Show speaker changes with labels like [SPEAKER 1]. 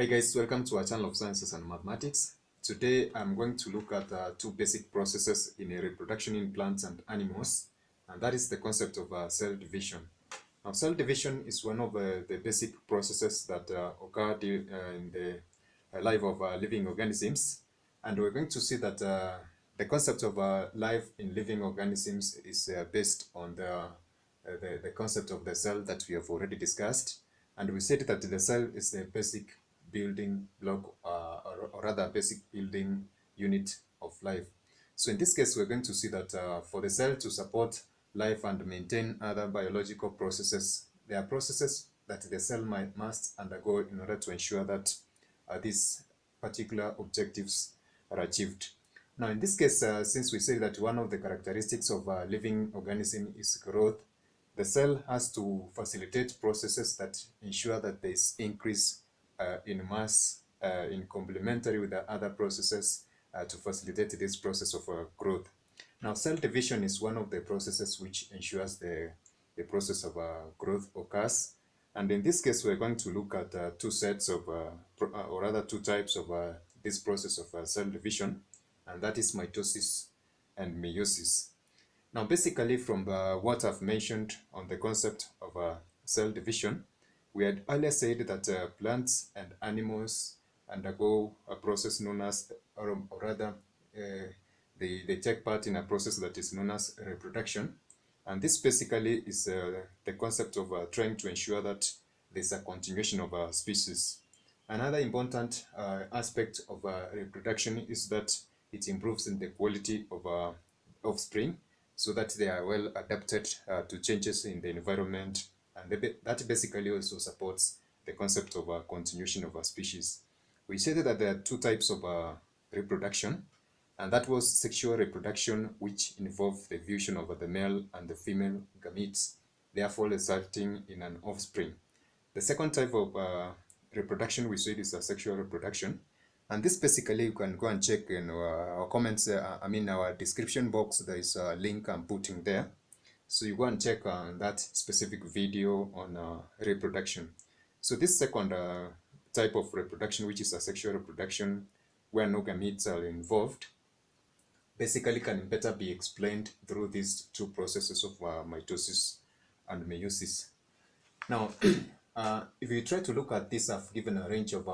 [SPEAKER 1] Hi guys, welcome to our channel of Sciences and Mathematics. Today I'm going to look at two basic processes in a reproduction in plants and animals, and that is the concept of cell division. Now, cell division is one of the basic processes that occur in the life of living organisms, and we're going to see that the concept of life in living organisms is based on the concept of the cell that we have already discussed, and we said that the cell is the basic building block or rather basic building unit of life. So in this case, we're going to see that for the cell to support life and maintain other biological processes, there are processes that the cell must undergo in order to ensure that these particular objectives are achieved. Now, in this case, since we say that one of the characteristics of a living organism is growth, the cell has to facilitate processes that ensure that there is increase in mass in complementary with the other processes to facilitate this process of growth. Now, cell division is one of the processes which ensures the process of growth occurs. And in this case, we're going to look at two sets of, or rather two types of this process of cell division, and that is mitosis and meiosis. Now, basically, from what I've mentioned on the concept of cell division, we had earlier said that plants and animals undergo a process known as, or rather, they take part in a process that is known as reproduction. And this basically is the concept of trying to ensure that there's a continuation of a species. Another important aspect of reproduction is that it improves in the quality of offspring, so that they are well adapted to changes in the environment, and that basically also supports the concept of continuation of a species. We said that there are two types of reproduction, and that was sexual reproduction, which involved the fusion of the male and the female gametes, therefore resulting in an offspring. The second type of reproduction we said is sexual reproduction, and this basically you can go and check in our comments, our description box. There is a link I'm putting there. So you go and check that specific video on reproduction. So this second type of reproduction, which is a sexual reproduction where no gametes are involved, basically can better be explained through these two processes of mitosis and meiosis. Now, if you try to look at this, I've given a range of